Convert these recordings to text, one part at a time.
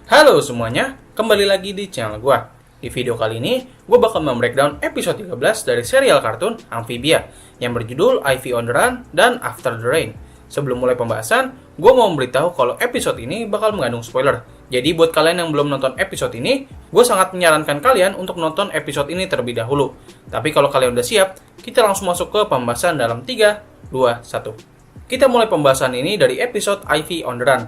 Halo semuanya, kembali lagi di channel gua. Di video kali ini, gue bakal membreakdown episode 13 dari serial kartun Amphibia yang berjudul Ivy on the Run dan After the Rain. Sebelum mulai pembahasan, gue mau memberitahu kalau episode ini bakal mengandung spoiler. Jadi buat kalian yang belum nonton episode ini, gue sangat menyarankan kalian untuk nonton episode ini terlebih dahulu. Tapi kalau kalian udah siap, kita langsung masuk ke pembahasan dalam 3, 2, 1. Kita mulai pembahasan ini dari episode Ivy on the Run.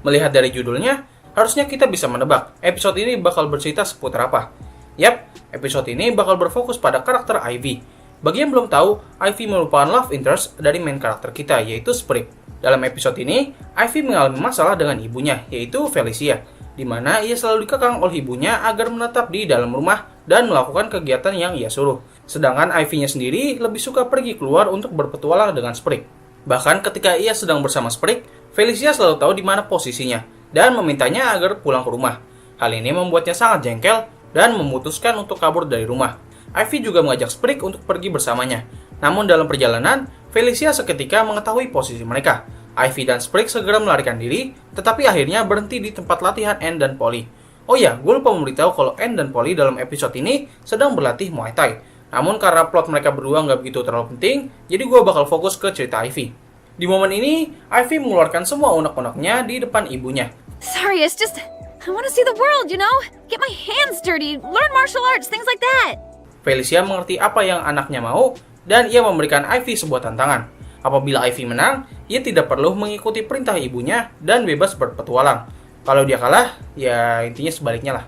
Melihat dari judulnya, harusnya kita bisa menebak episode ini bakal bercerita seputar apa. Yap, episode ini bakal berfokus pada karakter Ivy. Bagi yang belum tahu, Ivy merupakan love interest dari main karakter kita, yaitu Sprig. Dalam episode ini, Ivy mengalami masalah dengan ibunya, yaitu Felicia, di mana ia selalu dikekang oleh ibunya agar menetap di dalam rumah dan melakukan kegiatan yang ia suruh. Sedangkan Ivy-nya sendiri lebih suka pergi keluar untuk berpetualang dengan Sprig. Bahkan ketika ia sedang bersama Sprig, Felicia selalu tahu di mana posisinya dan memintanya agar pulang ke rumah. Hal ini membuatnya sangat jengkel dan memutuskan untuk kabur dari rumah. Ivy juga mengajak Sprig untuk pergi bersamanya. Namun dalam perjalanan, Felicia seketika mengetahui posisi mereka. Ivy dan Sprig segera melarikan diri, tetapi akhirnya berhenti di tempat latihan Anne dan Polly. Oh ya, gue lupa memberitahu kalau Anne dan Polly dalam episode ini sedang berlatih Muay Thai. Namun karena plot mereka berdua nggak begitu terlalu penting, jadi gue bakal fokus ke cerita Ivy. Di momen ini, Ivy mengeluarkan semua unek-uneknya di depan ibunya. Sorry, it's just, I want to see the world, you know? Get my hands dirty, learn martial arts, things like that. Felicia mengerti apa yang anaknya mau, dan ia memberikan Ivy sebuah tantangan. Apabila Ivy menang, ia tidak perlu mengikuti perintah ibunya dan bebas berpetualang. Kalau dia kalah, ya intinya sebaliknya lah.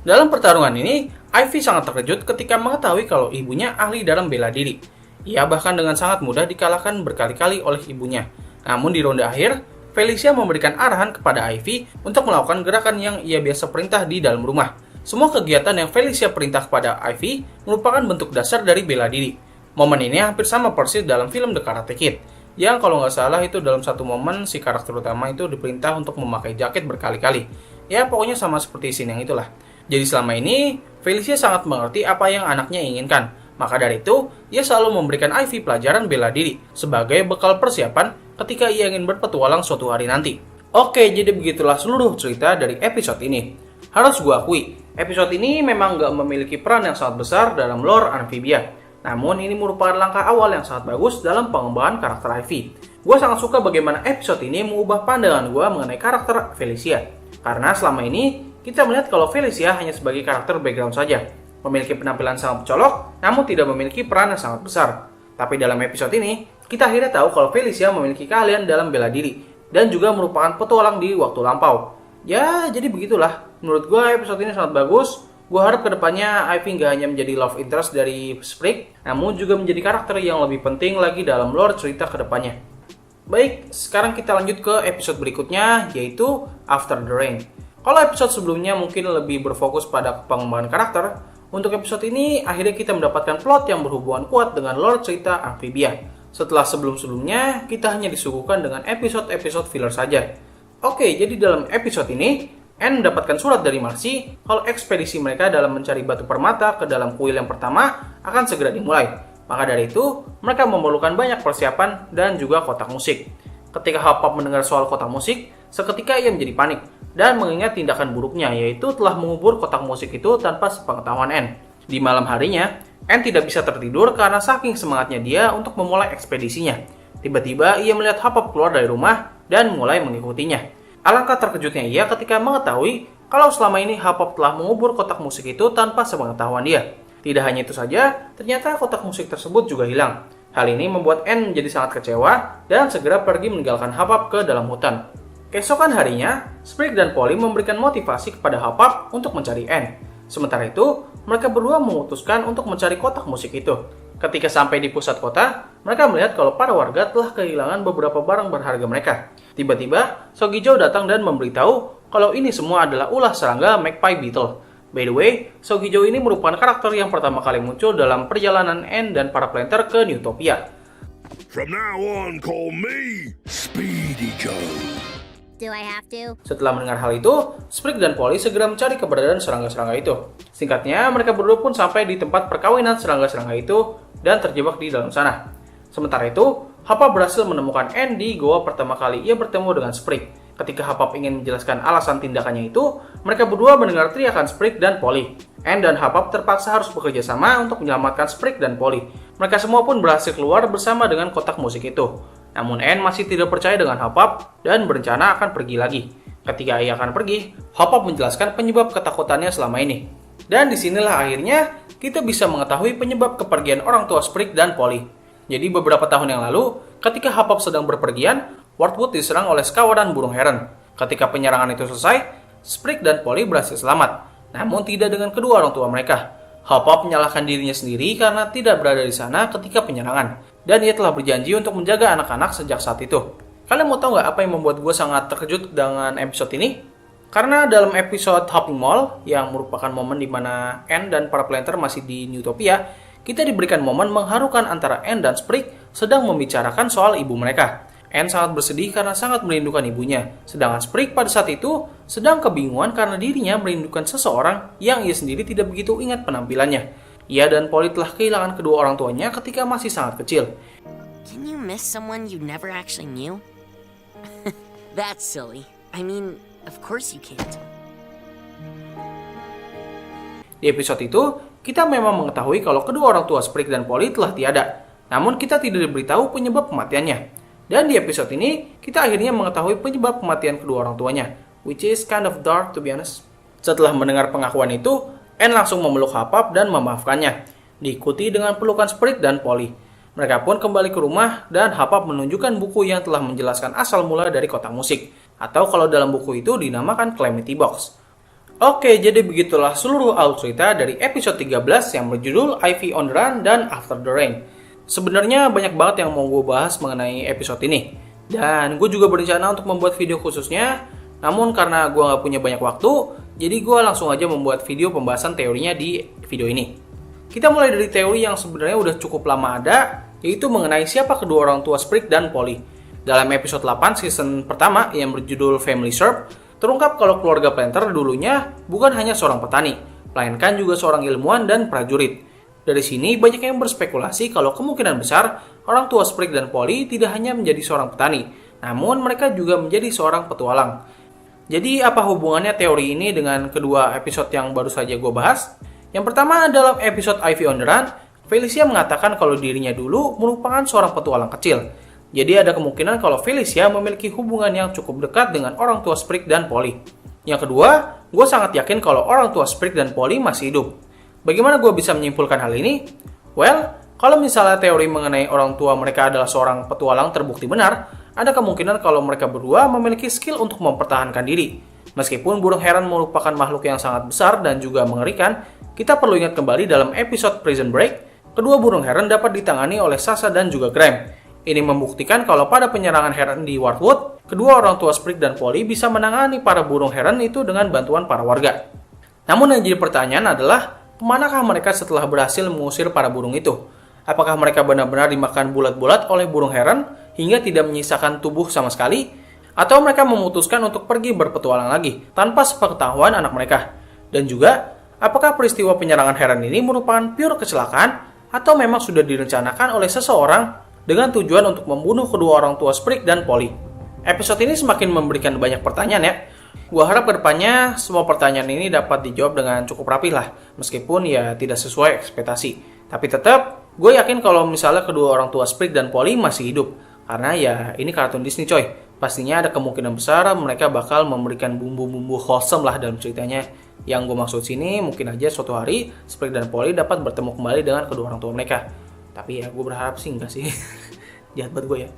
Dalam pertarungan ini, Ivy sangat terkejut ketika mengetahui kalau ibunya ahli dalam bela diri. Ia bahkan dengan sangat mudah dikalahkan berkali-kali oleh ibunya. Namun di ronde akhir, Felicia memberikan arahan kepada Ivy untuk melakukan gerakan yang ia biasa perintah di dalam rumah. Semua kegiatan yang Felicia perintah kepada Ivy merupakan bentuk dasar dari bela diri. Momen ini hampir sama persis dalam film The Karate Kid, yang kalau nggak salah itu dalam satu momen si karakter utama itu diperintah untuk memakai jaket berkali-kali. Ya pokoknya sama seperti scene yang itulah. Jadi selama ini, Felicia sangat mengerti apa yang anaknya inginkan. Maka dari itu, ia selalu memberikan Ivy pelajaran bela diri sebagai bekal persiapan ketika ia ingin berpetualang suatu hari nanti. Oke, jadi begitulah seluruh cerita dari episode ini. Harus gue akui, episode ini memang gak memiliki peran yang sangat besar dalam lore Amphibia. Namun ini merupakan langkah awal yang sangat bagus dalam pengembangan karakter Ivy. Gue sangat suka bagaimana episode ini mengubah pandangan gue mengenai karakter Felicia. Karena selama ini, kita melihat kalau Felicia hanya sebagai karakter background saja. Memiliki penampilan sangat mencolok, namun tidak memiliki peran yang sangat besar. Tapi dalam episode ini, kita akhirnya tahu kalau Felicia memiliki keahlian dalam bela diri, dan juga merupakan petualang di waktu lampau. Ya, jadi begitulah. Menurut gue episode ini sangat bagus. Gue harap kedepannya Ivy nggak hanya menjadi love interest dari Sprig, namun juga menjadi karakter yang lebih penting lagi dalam lore cerita kedepannya. Baik, sekarang kita lanjut ke episode berikutnya, yaitu After the Rain. Kalau episode sebelumnya mungkin lebih berfokus pada pengembangan karakter, untuk episode ini, akhirnya kita mendapatkan plot yang berhubungan kuat dengan lore cerita Amphibia. Setelah sebelum-sebelumnya, kita hanya disuguhkan dengan episode-episode filler saja. Oke, jadi dalam episode ini, Anne mendapatkan surat dari Marcy kalau ekspedisi mereka dalam mencari batu permata ke dalam kuil yang pertama akan segera dimulai. Maka dari itu, mereka memerlukan banyak persiapan dan juga kotak musik. Ketika Hop-Pop mendengar soal kotak musik, seketika ia menjadi panik dan mengingat tindakan buruknya, yaitu telah mengubur kotak musik itu tanpa sepengetahuan Anne. Di malam harinya, Anne tidak bisa tertidur karena saking semangatnya dia untuk memulai ekspedisinya. Tiba-tiba ia melihat Hop-Pop keluar dari rumah dan mulai mengikutinya. Alangkah terkejutnya ia ketika mengetahui kalau selama ini Hop-Pop telah mengubur kotak musik itu tanpa sepengetahuan dia. Tidak hanya itu saja, ternyata kotak musik tersebut juga hilang. Hal ini membuat Anne menjadi sangat kecewa dan segera pergi meninggalkan Hop-Pop ke dalam hutan. Keesokan harinya, Sprig dan Polly memberikan motivasi kepada Hop-Pop untuk mencari Anne. Sementara itu, mereka berdua memutuskan untuk mencari kotak musik itu. Ketika sampai di pusat kota, mereka melihat kalau para warga telah kehilangan beberapa barang berharga mereka. Tiba-tiba, Sogijo datang dan memberitahu kalau ini semua adalah ulah serangga Magpie Beetle. By the way, Sogijo ini merupakan karakter yang pertama kali muncul dalam perjalanan Anne dan para planter ke Newtopia. From now on, call me Speedy Joe. Do I have to? Setelah mendengar hal itu, Sprig dan Polly segera mencari keberadaan serangga-serangga itu. Singkatnya, mereka berdua pun sampai di tempat perkawinan serangga-serangga itu dan terjebak di dalam sana. Sementara itu, Hapa berhasil menemukan Anne di goa pertama kali ia bertemu dengan Sprig. Ketika Hapap ingin menjelaskan alasan tindakannya itu, mereka berdua mendengar teriakan Sprig dan Polly. Anne dan Hapap terpaksa harus bekerja sama untuk menyelamatkan Sprig dan Polly. Mereka semua pun berhasil keluar bersama dengan kotak musik itu. Namun Anne masih tidak percaya dengan Hapap dan berencana akan pergi lagi. Ketika ia akan pergi, Hapap menjelaskan penyebab ketakutannya selama ini. Dan disinilah akhirnya kita bisa mengetahui penyebab kepergian orang tua Sprig dan Polly. Jadi beberapa tahun yang lalu, ketika Hapap sedang berpergian, Wartwood diserang oleh sekawanan burung heron. Ketika penyerangan itu selesai, Sprig dan Polly berhasil selamat, namun tidak dengan kedua orang tua mereka. Hapap menyalahkan dirinya sendiri karena tidak berada di sana ketika penyerangan, dan ia telah berjanji untuk menjaga anak-anak sejak saat itu. Kalian mau tahu nggak apa yang membuat gue sangat terkejut dengan episode ini? Karena dalam episode Hopping Mall, yang merupakan momen di mana Anne dan para planter masih di Newtopia, kita diberikan momen mengharukan antara Anne dan Sprig sedang membicarakan soal ibu mereka. Anne sangat bersedih karena sangat merindukan ibunya, sedangkan Sprig pada saat itu sedang kebingungan karena dirinya merindukan seseorang yang ia sendiri tidak begitu ingat penampilannya. Ia dan Polly telah kehilangan kedua orang tuanya ketika masih sangat kecil. Can you miss someone you never actually knew? That's silly. I mean, of course you can't. Di episode itu, kita memang mengetahui kalau kedua orang tua Sprig dan Polly telah tiada, namun kita tidak diberitahu penyebab kematiannya. Dan di episode ini, kita akhirnya mengetahui penyebab kematian kedua orang tuanya, which is kind of dark to be honest. Setelah mendengar pengakuan itu, Anne langsung memeluk Hapap dan memaafkannya, diikuti dengan pelukan Sprig dan Polly. Mereka pun kembali ke rumah dan Hapap menunjukkan buku yang telah menjelaskan asal mula dari kotak musik, atau kalau dalam buku itu dinamakan Calamity Box. Oke, jadi begitulah seluruh alur cerita dari episode 13 yang berjudul Ivy on the Run dan After the Rain. Sebenarnya banyak banget yang mau gue bahas mengenai episode ini. Dan gue juga berencana untuk membuat video khususnya. Namun karena gue gak punya banyak waktu, jadi gue langsung aja membuat video pembahasan teorinya di video ini. Kita mulai dari teori yang sebenarnya udah cukup lama ada, yaitu mengenai siapa kedua orang tua Sprig dan Polly. Dalam episode 8 season pertama yang berjudul Family Serp, terungkap kalau keluarga Planter dulunya bukan hanya seorang petani, melainkan juga seorang ilmuwan dan prajurit. Dari sini banyak yang berspekulasi kalau kemungkinan besar orang tua Sprig dan Polly tidak hanya menjadi seorang petani, namun mereka juga menjadi seorang petualang. Jadi apa hubungannya teori ini dengan kedua episode yang baru saja gue bahas? Yang pertama dalam episode Ivy on the Run, Felicia mengatakan kalau dirinya dulu merupakan seorang petualang kecil. Jadi ada kemungkinan kalau Felicia memiliki hubungan yang cukup dekat dengan orang tua Sprig dan Polly. Yang kedua, gue sangat yakin kalau orang tua Sprig dan Polly masih hidup. Bagaimana gue bisa menyimpulkan hal ini? Well, kalau misalnya teori mengenai orang tua mereka adalah seorang petualang terbukti benar, ada kemungkinan kalau mereka berdua memiliki skill untuk mempertahankan diri. Meskipun burung heron merupakan makhluk yang sangat besar dan juga mengerikan, kita perlu ingat kembali dalam episode Prison Break, kedua burung heron dapat ditangani oleh Sasha dan juga Graham. Ini membuktikan kalau pada penyerangan heron di Wartwood, kedua orang tua Sprig dan Polly bisa menangani para burung heron itu dengan bantuan para warga. Namun yang jadi pertanyaan adalah, kemanakah mereka setelah berhasil mengusir para burung itu? Apakah mereka benar-benar dimakan bulat-bulat oleh burung heron hingga tidak menyisakan tubuh sama sekali? Atau mereka memutuskan untuk pergi berpetualang lagi tanpa sepengetahuan anak mereka? Dan juga, apakah peristiwa penyerangan heron ini merupakan pure kecelakaan atau memang sudah direncanakan oleh seseorang dengan tujuan untuk membunuh kedua orang tua Sprig dan Polly? Episode ini semakin memberikan banyak pertanyaan ya. Gua harap kedepannya semua pertanyaan ini dapat dijawab dengan cukup rapi lah, meskipun ya tidak sesuai ekspektasi. Tapi tetap, gue yakin kalau misalnya kedua orang tua Sprig dan Polly masih hidup. Karena ya ini kartun Disney coy. Pastinya ada kemungkinan besar mereka bakal memberikan bumbu-bumbu wholesome lah dalam ceritanya. Yang gue maksud sini mungkin aja suatu hari Sprig dan Polly dapat bertemu kembali dengan kedua orang tua mereka. Tapi ya gue berharap sih enggak sih. Jahat banget gue ya.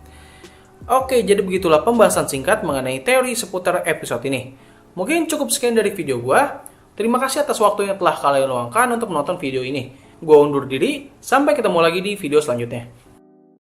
Oke, jadi begitulah pembahasan singkat mengenai teori seputar episode ini. Mungkin cukup sekian dari video gue. Terima kasih atas waktu yang telah kalian luangkan untuk menonton video ini. Gue undur diri, sampai ketemu lagi di video selanjutnya.